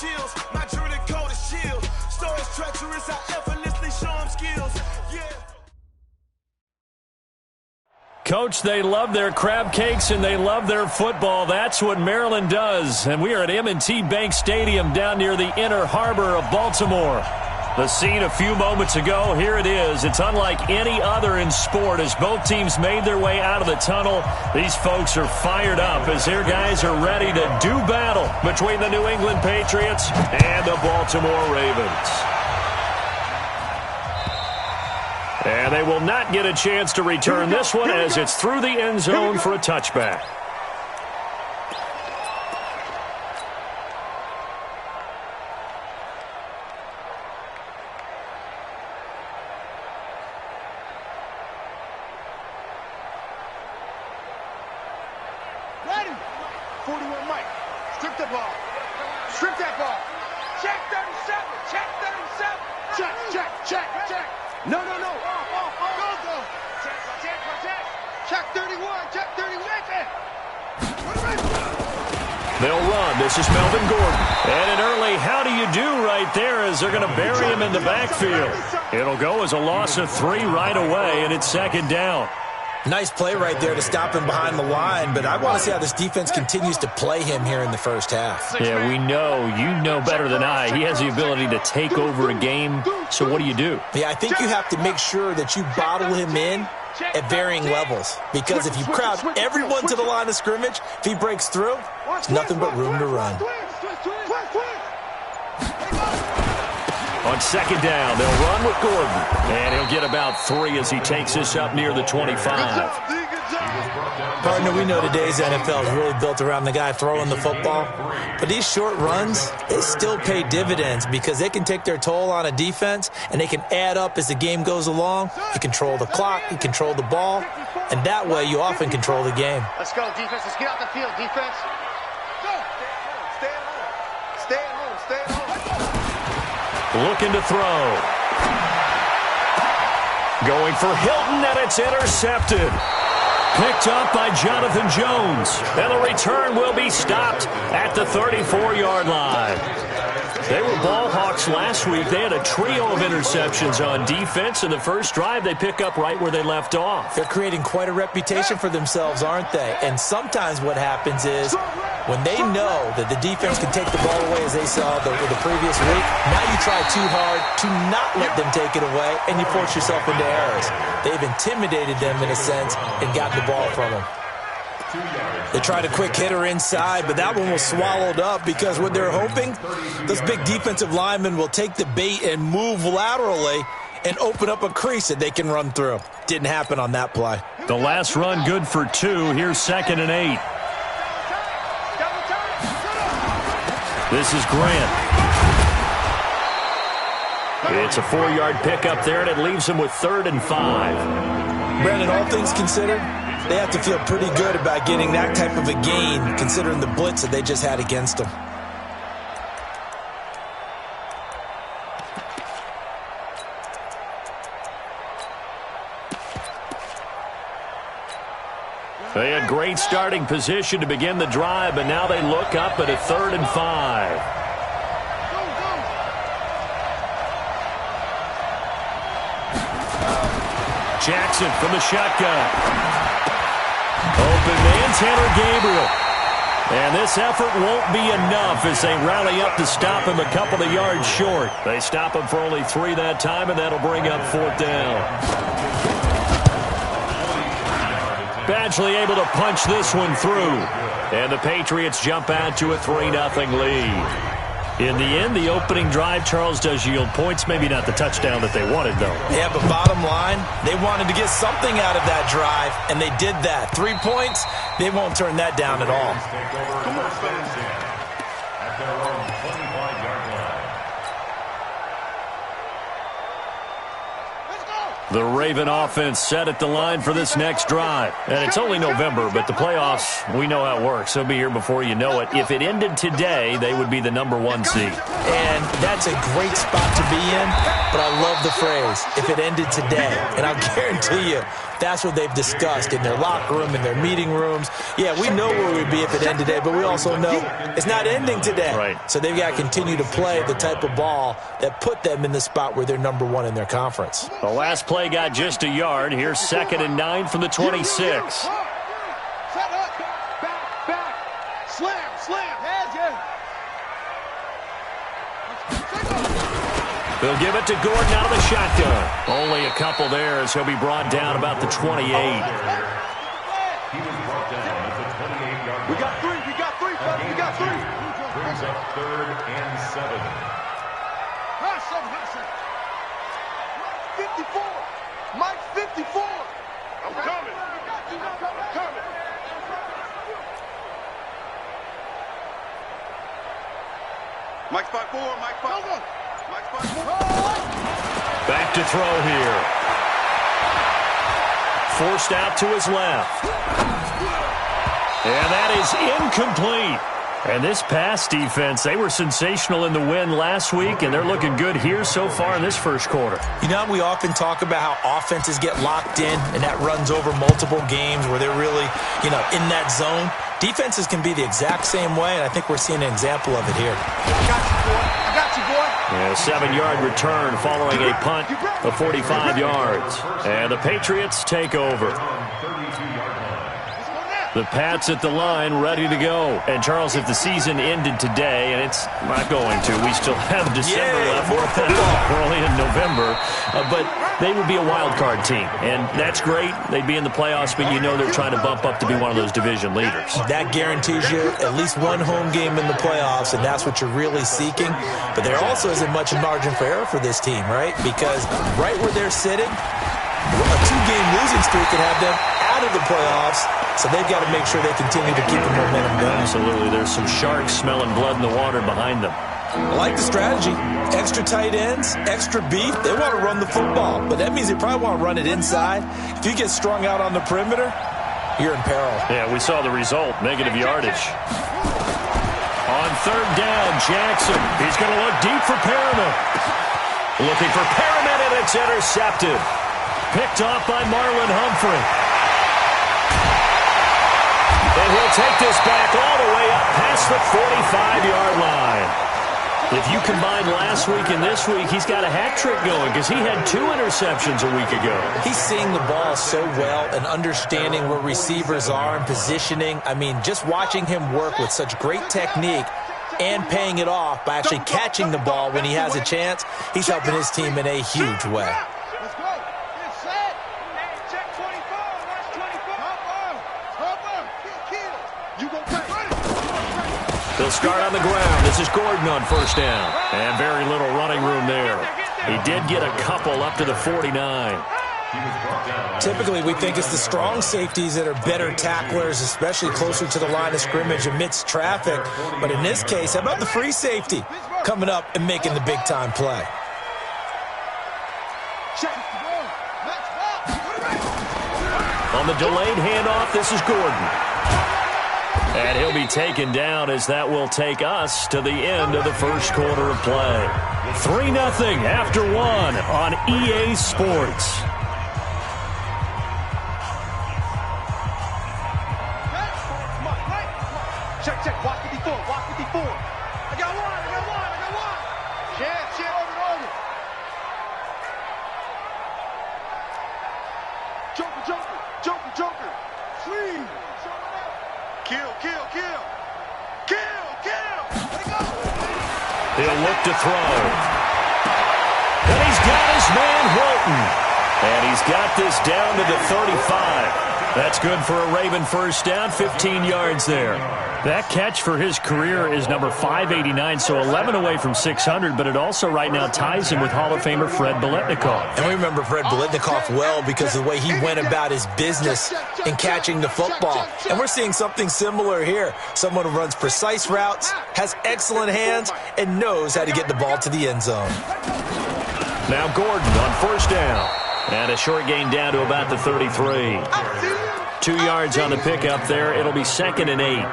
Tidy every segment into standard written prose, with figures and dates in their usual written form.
chills. My journey cold as chill. Stories treacherous, I effortlessly show them skills. Yeah. Coach, they love their crab cakes and they love their football. That's what Maryland does. And we are at M&T Bank Stadium down near the Inner Harbor of Baltimore. The scene a few moments ago, here it is. It's unlike any other in sport as both teams made their way out of the tunnel. These folks are fired up as their guys are ready to do battle between the New England Patriots and the Baltimore Ravens. And they will not get a chance to return this one as it's through the end zone for a touchback. Ready? 41 Mike. Strip the ball. Strip that ball. Check 37. Check 37. Check, check, check, check. No. Go. Check. Check 31. Check 31. They'll run. This is Melvin Gordon. And an early how do you do right there as they're going to bury him in the backfield. It'll go as a loss of 3 right away, and it's second down. Nice play right there to stop him behind the line, but I want to see how this defense continues to play him here in the first half. Yeah, we know. You know better than I. He has the ability to take over a game, so what do you do? Yeah, I think you have to make sure that you bottle him in at varying levels, because if you crowd everyone to the line of scrimmage, if he breaks through, there's nothing but room to run. On second down, they'll run with Gordon. And he'll get about 3 as he takes this up near the 25. Partner, we know today's NFL is really built around the guy throwing the football. But these short runs, they still pay dividends because they can take their toll on a defense, and they can add up as the game goes along. You control the clock, you control the ball, and that way you often control the game. Let's go, defense. Let's get out the field, defense. Go. Stay at home. Stay at home. Stay at home. Looking to throw. Going for Hilton, and it's intercepted. Picked up by Jonathan Jones. And the return will be stopped at the 34-yard line. They were ball hawks last week. They had a trio of interceptions on defense. In the first drive, they pick up right where they left off. They're creating quite a reputation for themselves, aren't they? And sometimes what happens is when they know that the defense can take the ball away, as they saw the previous week, now you try too hard to not let them take it away, and you force yourself into errors. They've intimidated them in a sense and gotten the ball from them. They tried a quick hitter inside, but that one was swallowed up because what they're hoping, those big defensive linemen will take the bait and move laterally and open up a crease that they can run through. Didn't happen on that play. The last run good for 2. Here's 2nd and 8. This is Grant. It's a 4-yard pickup there, and it leaves him with 3rd and 5. Brandon, all things considered, they have to feel pretty good about getting that type of a gain, considering the blitz that they just had against them. They had great starting position to begin the drive, but now they look up at a 3rd and 5. Jackson from the shotgun. Open man, Tanner Gabriel. And this effort won't be enough as they rally up to stop him a couple of yards short. They stop him for only 3 that time, and that'll bring up 4th down. Badgley able to punch this one through. And the Patriots jump out to a 3-0 lead. In the end, the opening drive, Charles, does yield points. Maybe not the touchdown that they wanted, though. Yeah, but bottom line, they wanted to get something out of that drive, and they did that. 3 points, they won't turn that down at all. The Raven offense set at the line for this next drive. And it's only November, but the playoffs, we know how it works. They'll be here before you know it. If it ended today, they would be the #1 seed. And that's a great spot to be in, but I love the phrase, if it ended today. And I'll guarantee you, That's what they've discussed in their locker room, in their meeting rooms. Yeah, we know where we'd be if it ended today, but we also know it's not ending today. Right. So they've got to continue to play the type of ball that put them in the spot where they're number one in their conference. The last play got just a yard. Here's 2nd and 9 from the 26. Set up. Back. Slam. Heads, yeah. They'll give it to Gordon out of the shotgun. Only a couple there as he'll be brought down about the 28. He was brought down at the 28-yard line. We got three, fellas. We got three. Brings up 3rd and 7. Hot seven. Mike 54. Mike 54. I'm coming. Mike spot 4. Mike spot 4. Back to throw here. Forced out to his left. And that is incomplete. And this pass defense, they were sensational in the win last week, and they're looking good here so far in this first quarter. You know, we often talk about how offenses get locked in, and that runs over multiple games where they're really, in that zone. Defenses can be the exact same way, and I think we're seeing an example of it here. I got you, boy. And a 7-yard return following a punt of 45 yards. And the Patriots take over. The Pats at the line, ready to go. And, Charles, if the season ended today, and it's not going to, we still have December left. We're only in November. But they would be a wild card team. And that's great. They'd be in the playoffs, but you know they're trying to bump up to be one of those division leaders. That guarantees you at least one home game in the playoffs, and that's what you're really seeking. But there also isn't much margin for error for this team, right? Because right where they're sitting, a 2-game losing streak could have them out of the playoffs. So they've got to make sure they continue to keep the momentum going. Absolutely. There's some sharks smelling blood in the water behind them. I like the strategy. Extra tight ends, extra beef. They want to run the football, but that means they probably want to run it inside. If you get strung out on the perimeter, you're in peril. Yeah, we saw the result, negative yardage. On 3rd down, Jackson. He's going to look deep for Perriman. Looking for Perriman, and it's intercepted. Picked off by Marlon Humphrey. And he'll take this back all the way up past the 45-yard line. If you combine last week and this week, he's got a hat trick going because he had 2 interceptions a week ago. He's seeing the ball so well and understanding where receivers are and positioning. I mean, just watching him work with such great technique and paying it off by actually catching the ball when he has a chance, he's helping his team in a huge way. Let's go. Get set. Check 24. Watch 24. Hop on. Kill. You go play. They'll start on the ground. This is Gordon on 1st down. And very little running room there. He did get a couple up to the 49. Typically, we think it's the strong safeties that are better tacklers, especially closer to the line of scrimmage amidst traffic. But in this case, how about the free safety coming up and making the big-time play? On the delayed handoff, this is Gordon. And he'll be taken down as that will take us to the end of the first quarter of play. 3-0 after 1 on EA Sports. Check. Watch 54. I got one. Shit, over. Joker. Freeze. Kill. Let go. He'll look to throw. And he's got his man Walton. And he's got this down to the 35. That's good for a Raven 1st down, 15 yards there. That catch for his career is number 589, so 11 away from 600, but it also right now ties him with Hall of Famer Fred Biletnikoff. And we remember Fred Biletnikoff well because of the way he went about his business in catching the football. And we're seeing something similar here. Someone who runs precise routes, has excellent hands, and knows how to get the ball to the end zone. Now Gordon on 1st down. And a short gain down to about the 33. 2 yards on the pickup there. It'll be 2nd and 8.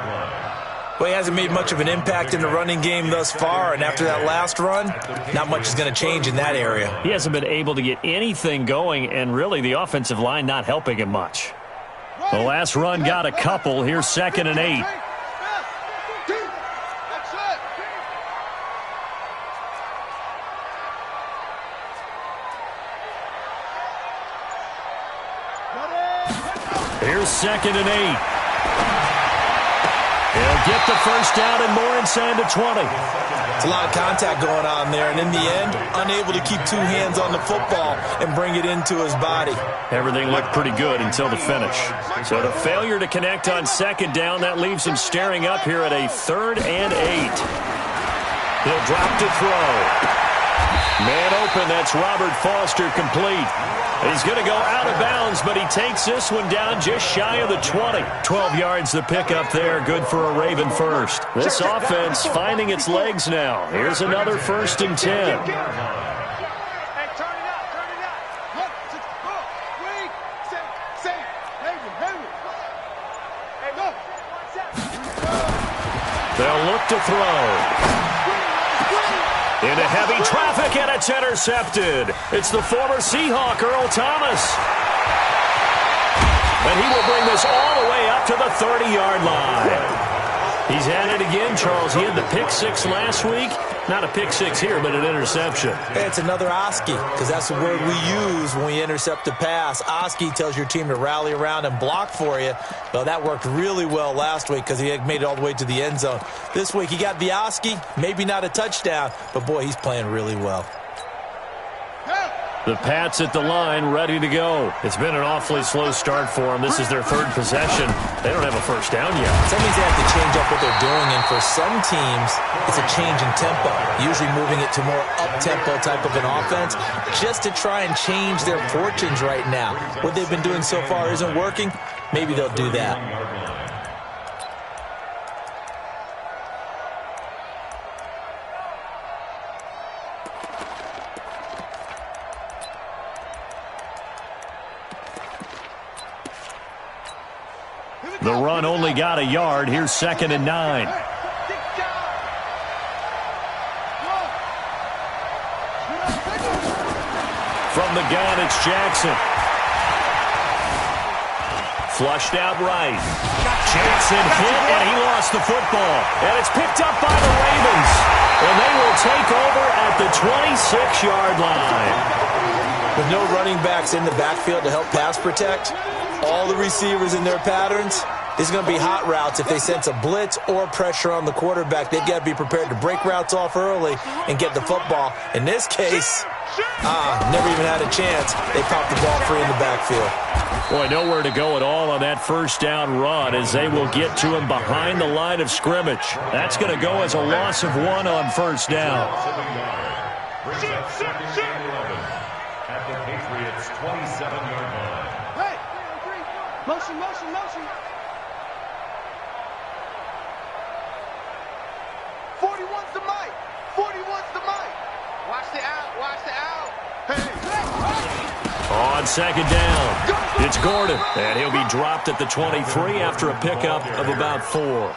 Well, he hasn't made much of an impact in the running game thus far, and after that last run, not much is going to change in that area. He hasn't been able to get anything going, and really the offensive line not helping him much. The last run got a couple. Here's 2nd and 8. Here's 2nd and 8. He'll get the first down and more inside the 20. It's a lot of contact going on there, and in the end, unable to keep 2 hands on the football and bring it into his body. Everything looked pretty good until the finish. So the failure to connect on 2nd down, that leaves him staring up here at a 3rd and 8. He'll drop to throw. Man open, that's Robert Foster complete. He's going to go out of bounds, but he takes this one down just shy of the 20. 12 yards the pickup there, good for a Raven first. This offense finding its legs now. Here's another 1st and 10. They'll look to throw. Into heavy traffic, and it's intercepted. It's the former Seahawk, Earl Thomas. And he will bring this all the way up to the 30-yard line. He's at it again, Charles. He had the pick 6 last week. Not a pick 6 here, but an interception. Hey, it's another Oski, because that's the word we use when we intercept a pass. Oski tells your team to rally around and block for you. Well, that worked really well last week because he had made it all the way to the end zone. This week, he got the Oski, maybe not a touchdown, but, boy, he's playing really well. The Pats at the line, ready to go. It's been an awfully slow start for them. This is their 3rd possession. They don't have a first down yet. That means they have to change up what they're doing, and for some teams, it's a change in tempo, usually moving it to more up-tempo type of an offense, just to try and change their fortunes right now. What they've been doing so far isn't working. Maybe they'll do that. The run only got a yard. Here's 2nd and 9. From the gun, it's Jackson. Flushed out right. Jackson hit, and he lost the football. And it's picked up by the Ravens. And they will take over at the 26-yard line. With no running backs in the backfield to help pass protect, all the receivers in their patterns, it's going to be hot routes. If they sense a blitz or pressure on the quarterback, they've got to be prepared to break routes off early and get the football. In this case, never even had a chance. They popped the ball free in the backfield. Boy, nowhere to go at all on that first down run as they will get to him behind the line of scrimmage. That's going to go as a loss of 1 on first down. At the Patriots' 27-yard line. Hey! Motion, motion, motion. 41's the mic. 41's the mic. Watch the out. Watch the out. Hey. On 2nd down, it's Gordon, and he'll be dropped at the 23 after a pickup of about 4.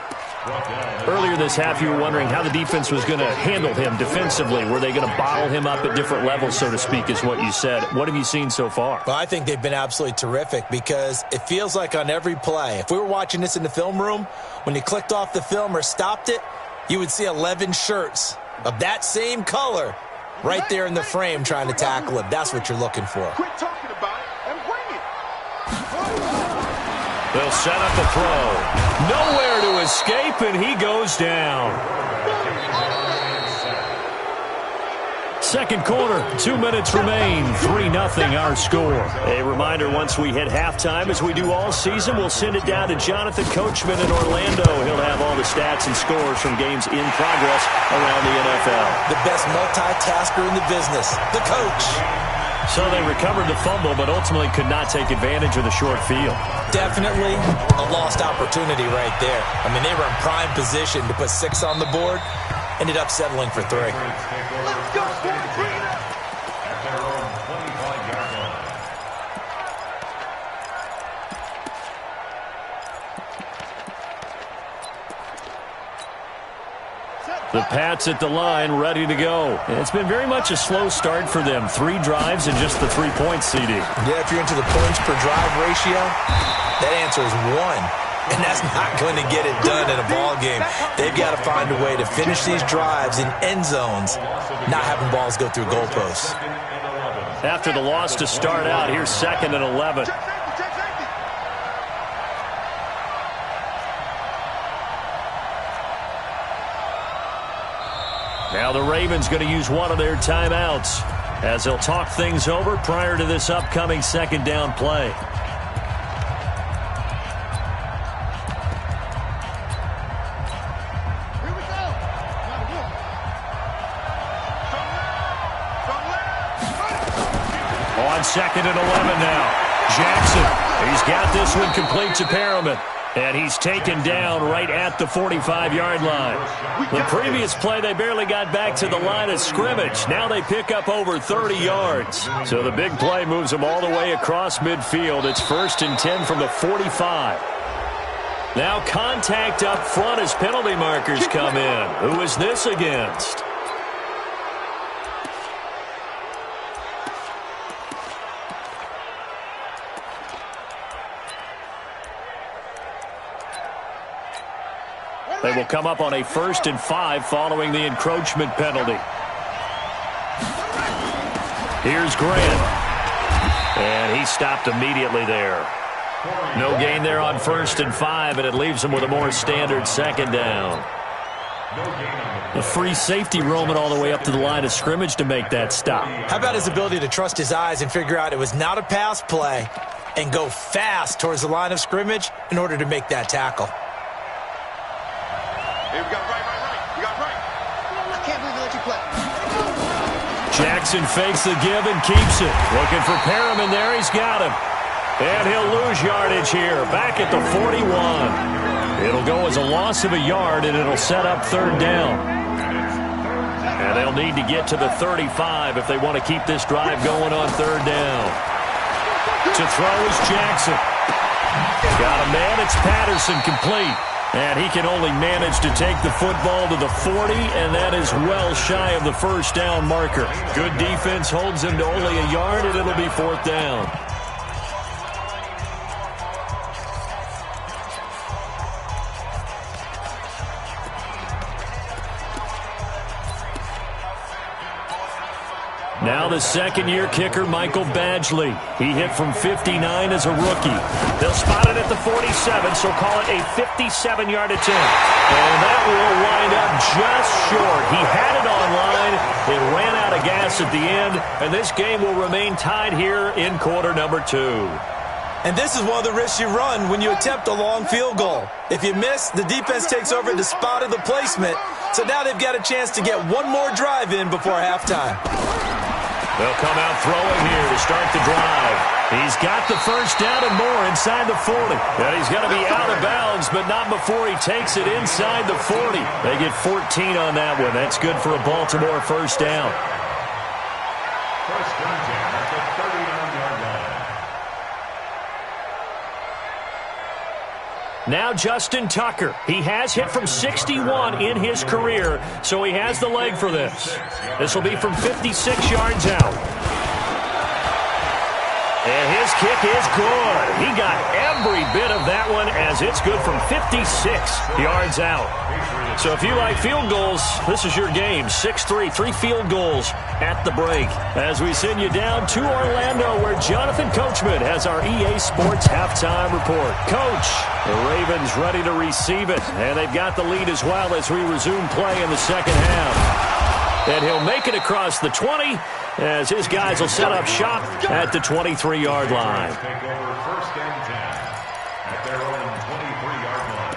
Earlier this half, you were wondering how the defense was going to handle him defensively. Were they going to bottle him up at different levels, so to speak, is what you said. What have you seen so far? Well, I think they've been absolutely terrific because it feels like on every play, if we were watching this in the film room, when you clicked off the film or stopped it, you would see 11 shirts of that same color right there in the frame trying to tackle him. That's what you're looking for. Quit talking about it and bring it. They'll set up the throw. Nowhere to escape, and he goes down. Second quarter, 2 minutes remain. 3-0 our score. A reminder, once we hit halftime, as we do all season, we'll send it down to Jonathan Coachman in Orlando. He'll have all the stats and scores from games in progress around the NFL. The best multitasker in the business, the coach. So they recovered the fumble, but ultimately could not take advantage of the short field. Definitely a lost opportunity right there. I mean, they were in prime position to put 6 on the board. Ended up settling for 3. Let's go, boys. Bring it up. At their own 25-yard line. The Pats at the line, ready to go. It's been very much a slow start for them. 3 drives and just the 3 points, CD. Yeah, if you're into the points per drive ratio, that answer is 1. And that's not going to get it done in a ball game. They've got to find a way to finish these drives in end zones, not having balls go through goalposts. After the loss to start out, here's 2nd and 11. Now the Ravens going to use one of their timeouts as they'll talk things over prior to this upcoming 2nd down play. Here we go. On 2nd and 11 now. Jackson, he's got this one complete to Perriman. And he's taken down right at the 45-yard line. The previous play, they barely got back to the line of scrimmage. Now they pick up over 30 yards. So the big play moves them all the way across midfield. It's 1st and 10 from the 45. Now contact up front as penalty markers come in. Who is this against? They will come up on a 1st and 5 following the encroachment penalty. Here's Grant. And he stopped immediately there. No gain there on 1st and 5, and it leaves them with a more standard 2nd down. A free safety roaming all the way up to the line of scrimmage to make that stop. How about his ability to trust his eyes and figure out it was not a pass play and go fast towards the line of scrimmage in order to make that tackle? Hey, we got right. We got right. I can't believe they let you play. Jackson fakes the give and keeps it. Looking for Perriman there. He's got him. And he'll lose yardage here. Back at the 41. It'll go as a loss of a yard, and it'll set up 3rd down. And they'll need to get to the 35 if they want to keep this drive going on 3rd down. To throw is Jackson. Got a man. It's Patterson complete. And he can only manage to take the football to the 40, and that is well shy of the 1st down marker. Good defense holds him to only a yard, and it'll be 4th down. Now the 2nd-year kicker, Michael Badgley. He hit from 59 as a rookie. They'll spot it at the 47, so call it a 57-yard attempt. And that will wind up just short. He had it on line. It ran out of gas at the end, and this game will remain tied here in quarter number 2. And this is one of the risks you run when you attempt a long field goal. If you miss, the defense takes over the spot of the placement. So now they've got a chance to get one more drive in before halftime. They'll come out throwing here to start the drive. He's got the 1st down and more inside the 40. And he's going to be out of bounds, but not before he takes it inside the 40. They get 14 on that one. That's good for a Baltimore 1st down. 1st and 10 at the 39-yard line. Now Justin Tucker. He has hit from 61 in his career, so he has the leg for this. This will be from 56 yards out. And his kick is good. He got every bit of that one as it's good from 56 yards out. So if you like field goals, this is your game. 6-3, 3 field goals at the break. As we send you down to Orlando, where Jonathan Coachman has our EA Sports halftime report. Coach, the Ravens ready to receive it, and they've got the lead as well as we resume play in the 2nd half. And he'll make it across the 20 as his guys will set up shop at the 23-yard line. Take over 1st and 10 at their own 23-yard line.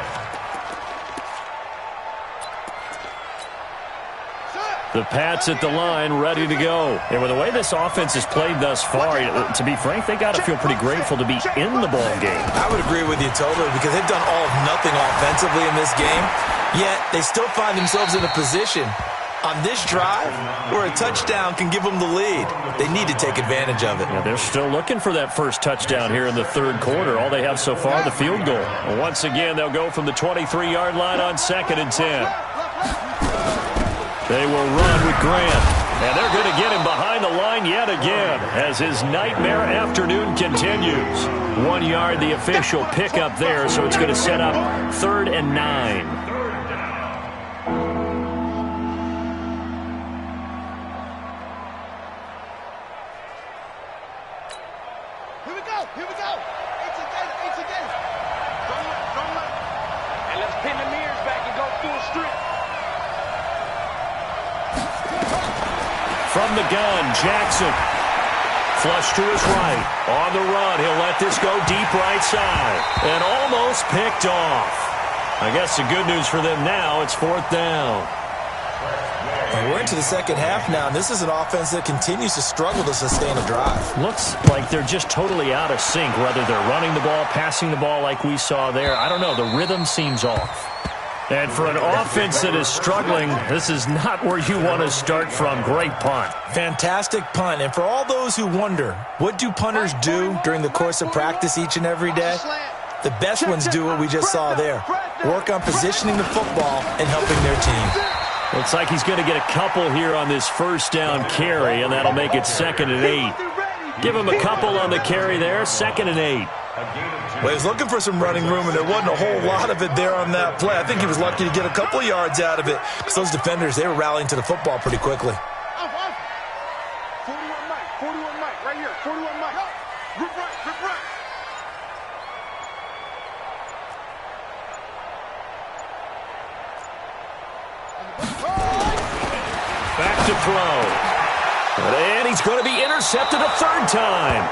The Pats at the line, ready to go. And with the way this offense has played thus far, to be frank, they got to feel pretty grateful to be in the ball game. I would agree with you totally, because they've done all of nothing offensively in this game, yet they still find themselves in a position on this drive where a touchdown can give them the lead. They need to take advantage of it. Yeah, they're still looking for that first touchdown here in the 3rd quarter. All they have so far, the field goal. Once again, they'll go from the 23-yard line on 2nd and 10. They will run with Grant. And they're going to get him behind the line yet again as his nightmare afternoon continues. 1 yard, the official pickup there, so it's going to set up 3rd and 9. Here we go. It's again. Don't look. And let's pin the mirrors back and go full strength. From the gun, Jackson. Flush to his right. On the run, he'll let this go deep right side. And almost picked off. I guess the good news for them now, it's 4th down. And we're into the second half now, and this is an offense that continues to struggle to sustain a drive. Looks like they're just totally out of sync, whether they're running the ball, passing the ball like we saw there. I don't know. The rhythm seems off. And for an offense that is struggling, this is not where you want to start from. Great punt. Fantastic punt. And for all those who wonder, what do punters do during the course of practice each and every day? The best ones do what we just saw there. Work on positioning the football and helping their team. Looks like he's going to get a couple here on this first down carry, and that'll make it 2nd and 8. Give him a couple on the carry there, 2nd and 8. Well, he was looking for some running room, and there wasn't a whole lot of it there on that play. I think he was lucky to get a couple of yards out of it because those defenders, they were rallying to the football pretty quickly. 41 Mike, right here, 41 Mike. Rip right. Back to throw. And he's going to be intercepted a 3rd time.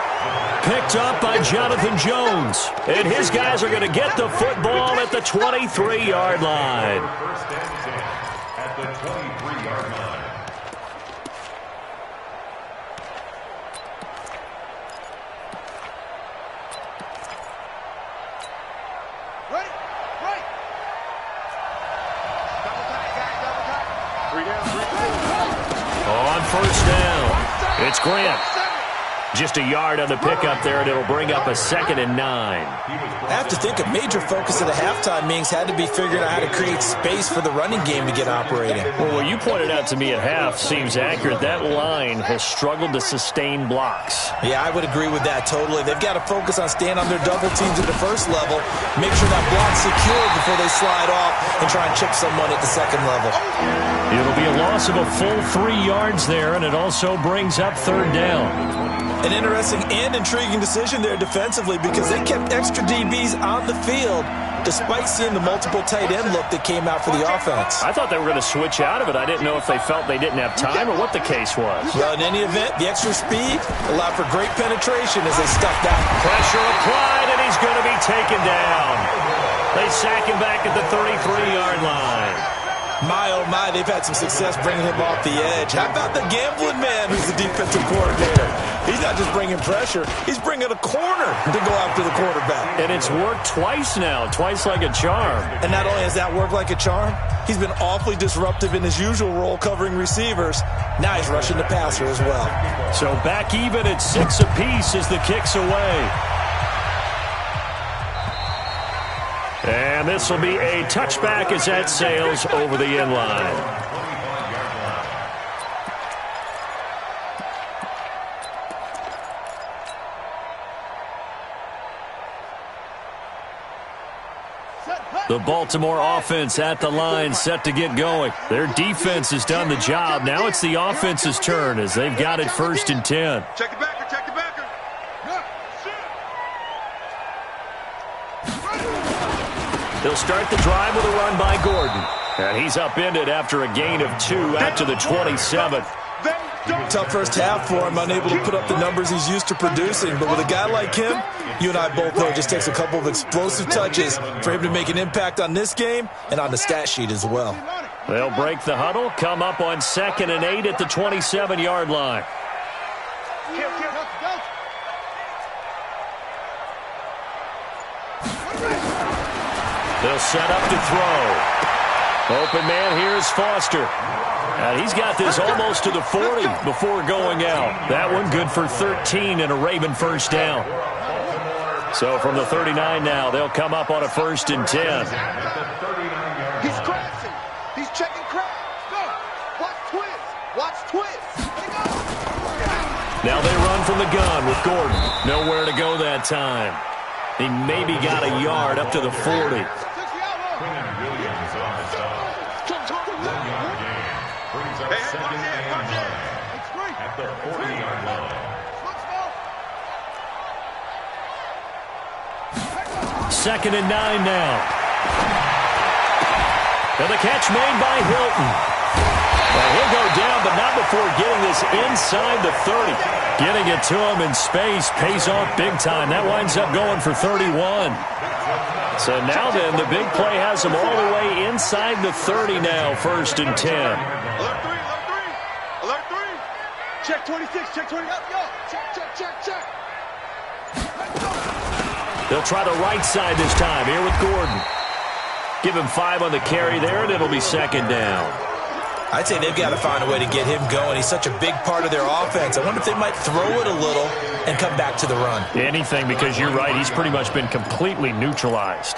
Picked up by Jonathan Jones. And his guys are going to get the football at the 23-yard line. At the 23-yard line. Right. Double tight, guys, 3 down, 3. On 1st down, it's Grant. Just a yard on the pickup there, and it'll bring up a 2nd and 9. I have to think a major focus of the halftime meetings had to be figuring out how to create space for the running game to get operating. Well, what you pointed out to me at half seems accurate. That line has struggled to sustain blocks. Yeah, I would agree with that totally. They've got to focus on staying on their double teams at the first level, make sure that block's secured before they slide off and try and chip someone at the second level. It'll be a loss of a full 3 yards there, and it also brings up 3rd down. An interesting and intriguing decision there defensively because they kept extra DBs on the field despite seeing the multiple tight end look that came out for the offense. I thought they were going to switch out of it. I didn't know if they felt they didn't have time or what the case was. Well, in any event, the extra speed allowed for great penetration as they stuffed out. Pressure applied, and he's going to be taken down. They sack him back at the 33-yard line. My, oh my, they've had some success bringing him off the edge. How about the gambling man who's the defensive coordinator? He's not just bringing pressure, he's bringing a corner to go after the quarterback. And it's worked twice now, twice like a charm. And not only has that worked like a charm, he's been awfully disruptive in his usual role covering receivers. Now he's rushing the passer as well. So back even at 6 apiece as the kick's away. And this will be a touchback as that sails over the end line. The Baltimore offense at the line, set to get going. Their defense has done the job. Now it's the offense's turn as they've got it 1st and 10. Check the backer. They'll start the drive with a run by Gordon. And he's upended after a gain of 2 out to the 27. Tough first half for him, unable to put up the numbers he's used to producing. But with a guy like him, you and I both know it just takes a couple of explosive touches for him to make an impact on this game and on the stat sheet as well. They'll break the huddle, come up on 2nd and 8 at the 27-yard line. They'll set up to throw. Open man here is Foster. And he's got this almost to the 40 before going out. That one good for 13 and a Raven 1st down. So from the 39 now, they'll come up on a 1st and 10. He's crashing. He's checking crowds. Go. Watch Watch twist. Now they run from the gun with Gordon. Nowhere to go that time. He maybe got a yard up to the 40. Williams on the stop. 1 yard gain. Brings up second and 9 at the 40-yard line. Second and 9 now. And the catch made by Hilton. Well, he'll go down, but not before getting this inside the 30. Getting it to him in space pays off big time. That winds up going for 31. So now then, the big play has him all the way inside the 30 now, 1st and 10. Alert 3, alert 3. Alert 3. Check 26, check 20. Yo, check. They'll try the right side this time here with Gordon. Give him 5 on the carry there, and it'll be 2nd down. I'd say they've got to find a way to get him going. He's such a big part of their offense. I wonder if they might throw it a little and come back to the run. Anything, because you're right. He's pretty much been completely neutralized.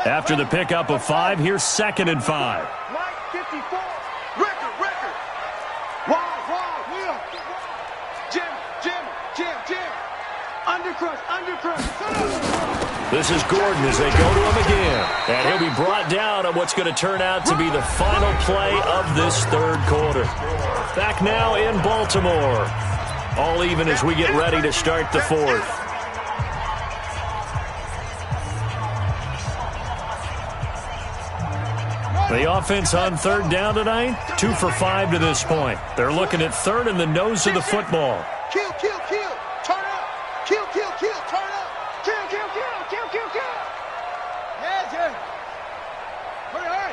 After the pickup of 5, here's 2nd and 5. Right 54. Record. Wide, wheel. Jim. Undercrush. This is Gordon as they go to him again. And he'll be brought down on what's going to turn out to be the final play of this 3rd quarter. Back now in Baltimore. All even as we get ready to start the 4th. The offense on 3rd down tonight, 2 for 5 to this point. They're looking at 3rd in the nose of the football. Kill. Turn up. Kill. Turn up. Kill. Yeah. Hurry.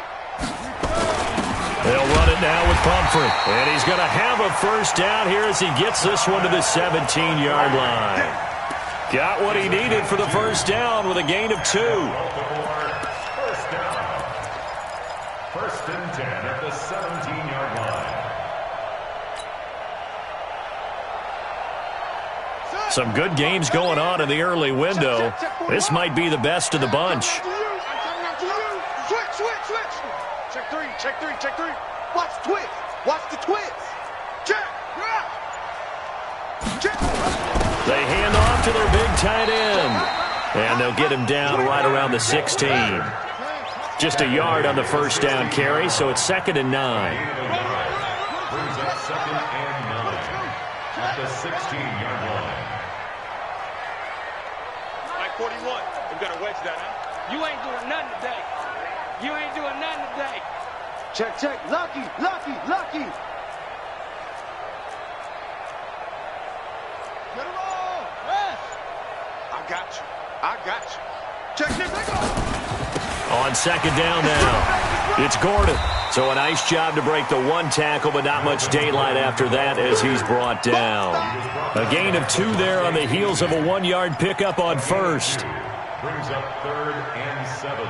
They'll run it now with Pumphrey. And he's going to have a 1st down here as he gets this one to the 17-yard line. Got what he needed for the 1st down with a gain of 2. 1st down. 1st and 10 at the 17-yard line. Some good games going on in the early window. This might be the best of the bunch. Switch. Check 3. Watch twist. Watch the twist. Check. They hand off to their big tight end. And they'll get him down right around the 16. Just a yard on the 1st down carry, so it's 2nd and 9. Brings up 2nd and 9 at the 16-yard line. 41. We're going to wedge that, huh? You ain't doing nothing today. Check. Lucky. Get him on. Rest. I got you. Check this. Let go. On 2nd down now, it's Gordon. So a nice job to break the 1 tackle, but not much daylight after that as he's brought down. A gain of 2 there on the heels of a 1-yard pickup on 1st. Brings up 3rd and 7.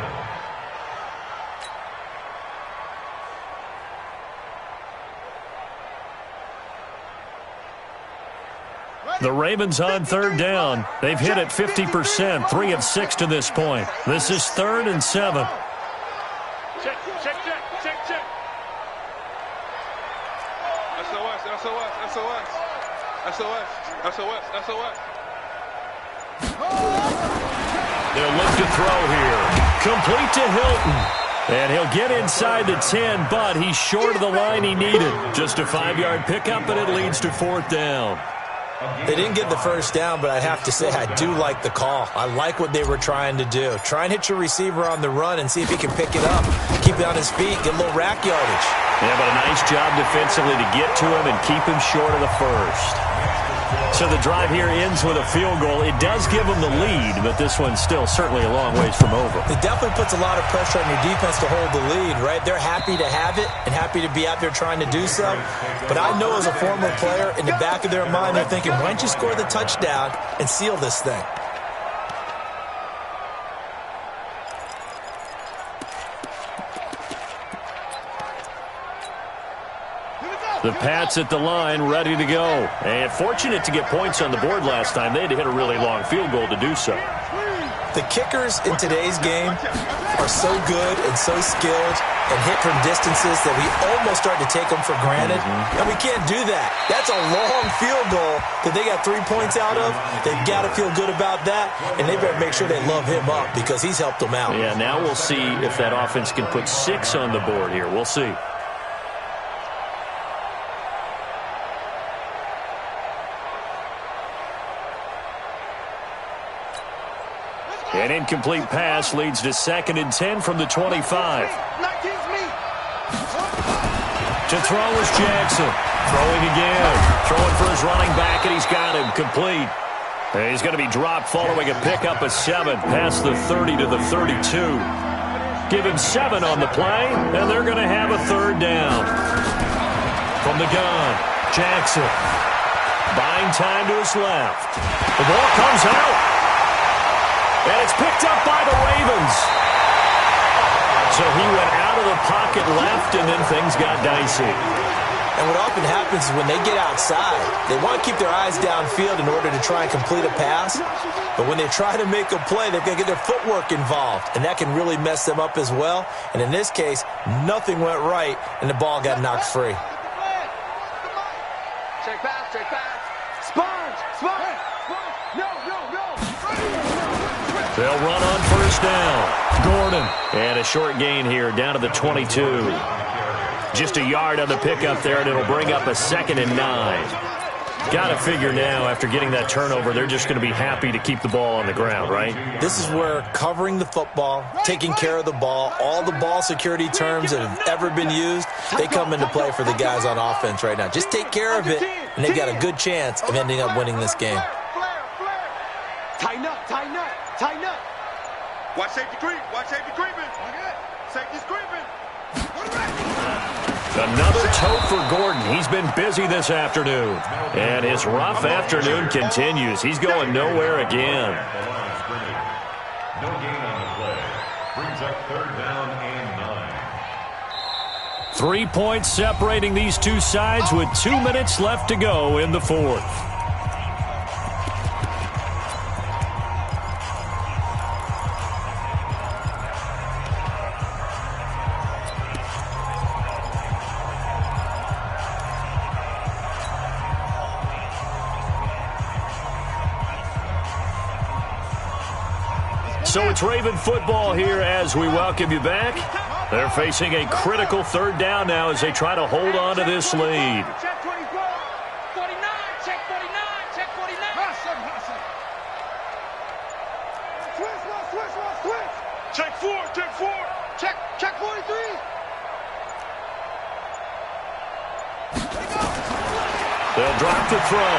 The Ravens on 3rd down. They've hit it 50%, 3 of 6 to this point. This is 3rd and 7. Check. SOS. They'll look to throw here. Complete to Hilton. And he'll get inside the 10, but he's short of the line he needed. Just a 5-yard pickup, but it leads to 4th down. They didn't get the 1st down, but I have to say I do like the call. I like what they were trying to do. Try and hit your receiver on the run and see if he can pick it up. Keep it on his feet, get a little rack yardage. Yeah, but a nice job defensively to get to him and keep him short of the 1st. So the drive here ends with a field goal. It does give them the lead, but this one's still certainly a long ways from over. It definitely puts a lot of pressure on your defense to hold the lead, right? They're happy to have it and happy to be out there trying to do so. But I know as a former player, in the back of their mind, they're thinking, why don't you score the touchdown and seal this thing? The Pats at the line, ready to go. And fortunate to get points on the board last time. They had to hit a really long field goal to do so. The kickers in today's game are so good and so skilled and hit from distances that we almost start to take them for granted. And we can't do that. That's a long field goal that they got 3 points out of. They've got to feel good about that, and they better make sure they love him up because he's helped them out. Yeah, now we'll see if that offense can put 6 on the board here. We'll see. An incomplete pass leads to 2nd and 10 from the 25. To throw is Jackson. Throwing again. Throwing for his running back, and he's got him complete. And he's going to be dropped following a pickup of 7 past the 30 to the 32. Give him 7 on the play, and they're going to have a 3rd down. From the gun, Jackson. Buying time to his left. The ball comes out. And it's picked up by the Ravens. So he went out of the pocket left, and then things got dicey. And what often happens is when they get outside, they want to keep their eyes downfield in order to try and complete a pass. But when they try to make a play, they've got to get their footwork involved, and that can really mess them up as well. And in this case, nothing went right, and the ball got knocked free. Check pass, check pass. Sponge, sponge. No. They'll run on 1st down. Gordon. And a short gain here down to the 22. Just a yard on the pickup there, and it'll bring up a 2nd and 9. Got to figure now, after getting that turnover, they're just going to be happy to keep the ball on the ground, right? This is where covering the football, taking care of the ball, all the ball security terms that have ever been used, they come into play for the guys on offense right now. Just take care of it, and they've got a good chance of ending up winning this game. Tighten up. Watch safety creep. Safety's creeping. Another tote for Gordon. He's been busy this afternoon. And his rough afternoon continues. He's going nowhere again. No gain on the play. Brings up 3rd down and 9. 3 points separating these two sides with 2 minutes left to go in the 4th. So it's Raven football here as we welcome you back. They're facing a critical 3rd down now as they try to hold on to this lead. Check 24. 49. Check 49. Check 49. Switch. Check 4. Check 43. They'll drop the throw.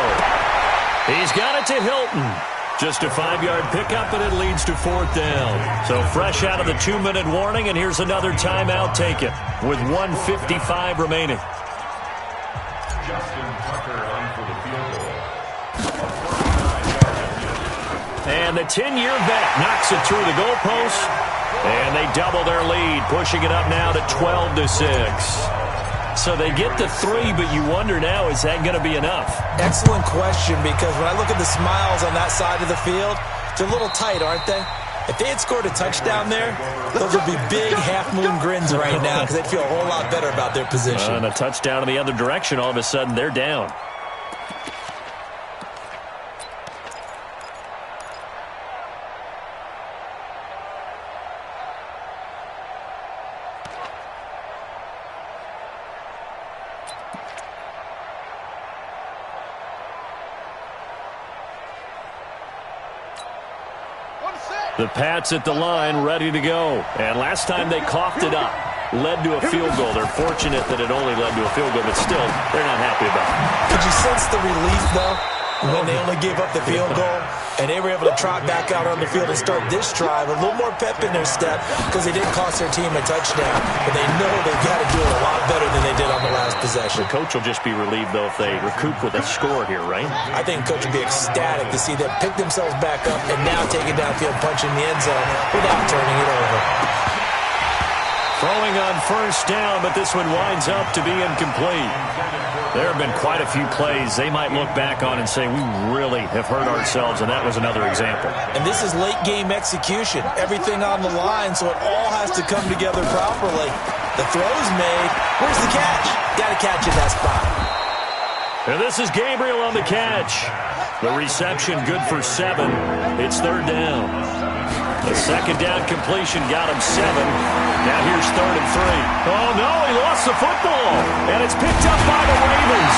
He's got it to Hilton. Just a 5-yard pickup, and it leads to 4th down. So fresh out of the 2-minute warning, and here's another timeout taken with 1:55 remaining. Justin Tucker on for the field goal. And the 10-year vet knocks it through the goalpost, and they double their lead, pushing it up now to 12-6. So they get the 3, but you wonder now, is that going to be enough? Excellent question, because when I look at the smiles on that side of the field, they're a little tight, aren't they? If they had scored a touchdown there, those would be big half-moon grins right now because they'd feel a whole lot better about their position. And a touchdown in the other direction, all of a sudden they're down. The Pats at the line, ready to go. And last time they coughed it up, led to a field goal. They're fortunate that it only led to a field goal, but still, they're not happy about it. Could you sense the relief, though, when they only gave up the field goal? And they were able to trot back out on the field and start this drive. A little more pep in their step because they didn't cost their team a touchdown. But they know they've got to do it a lot better than they did on the last possession. The coach will just be relieved, though, if they recoup with a score here, right? I think coach will be ecstatic to see them pick themselves back up and now take it downfield, punch in the end zone without turning it over. Throwing on first down, but this one winds up to be incomplete. There have been quite a few plays they might look back on and say, we really have hurt ourselves, and that was another example. And this is late-game execution. Everything on the line, so it all has to come together properly. The throw's made. Where's the catch? Got to catch in that spot. And this is Gabriel on the catch. The reception good for 7. It's third down. The second down completion got him 7. Now here's 3rd and 3. Oh, no, he lost the football. And it's picked up by the Ravens.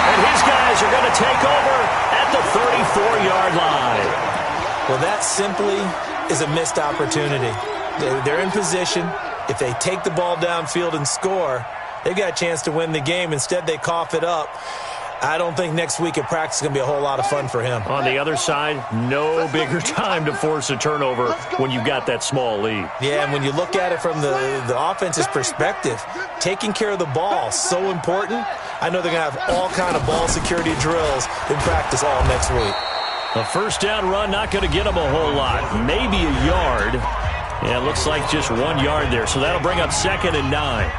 And his guys are going to take over at the 34-yard line. Well, that simply is a missed opportunity. They're in position. If they take the ball downfield and score, they've got a chance to win the game. Instead, they cough it up. I don't think next week at practice is going to be a whole lot of fun for him. On the other side, no bigger time to force a turnover when you've got that small lead. Yeah, and when you look at it from the offense's perspective, taking care of the ball, so important. I know they're going to have all kind of ball security drills in practice all next week. A first down run not going to get them a whole lot. Maybe a yard. Yeah, it looks like just 1 yard there, so that'll bring up 2nd and 9.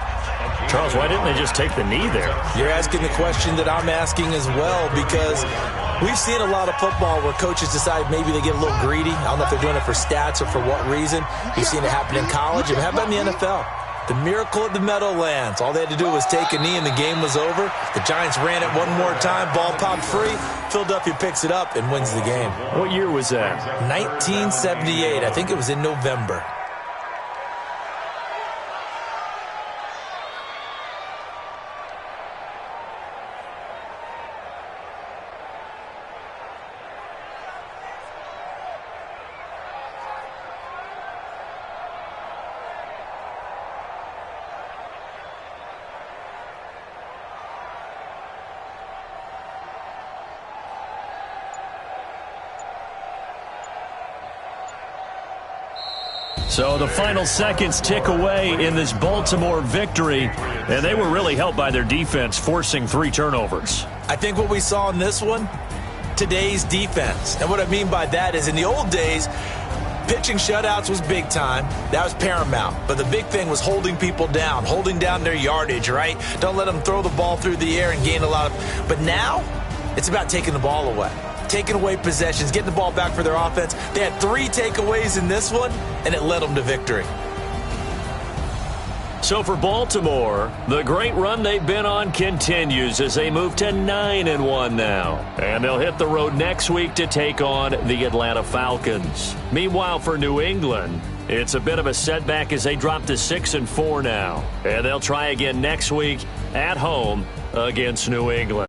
Charles, why didn't they just take the knee there? You're asking the question that I'm asking as well, because we've seen a lot of football where coaches decide maybe they get a little greedy. I don't know if they're doing it for stats or for what reason. We've seen it happen in college. And how about in the NFL? The miracle at the Meadowlands. All they had to do was take a knee and the game was over. The Giants ran it one more time. Ball popped free. Philadelphia picks it up and wins the game. What year was that? 1978. I think it was in November. So the final seconds tick away in this Baltimore victory, and they were really helped by their defense, forcing 3 turnovers. I think what we saw in this one, today's defense. And what I mean by that is in the old days, pitching shutouts was big time. That was paramount. But the big thing was holding people down, holding down their yardage, right? Don't let them throw the ball through the air and gain a lot of... But now, it's about taking the ball away. Taking away possessions, getting the ball back for their offense. They had 3 takeaways in this one, and it led them to victory. So for Baltimore, the great run they've been on continues as they move to 9-1 now. And they'll hit the road next week to take on the Atlanta Falcons. Meanwhile, for New England, it's a bit of a setback as they drop to 6-4 now. And they'll try again next week at home against New England.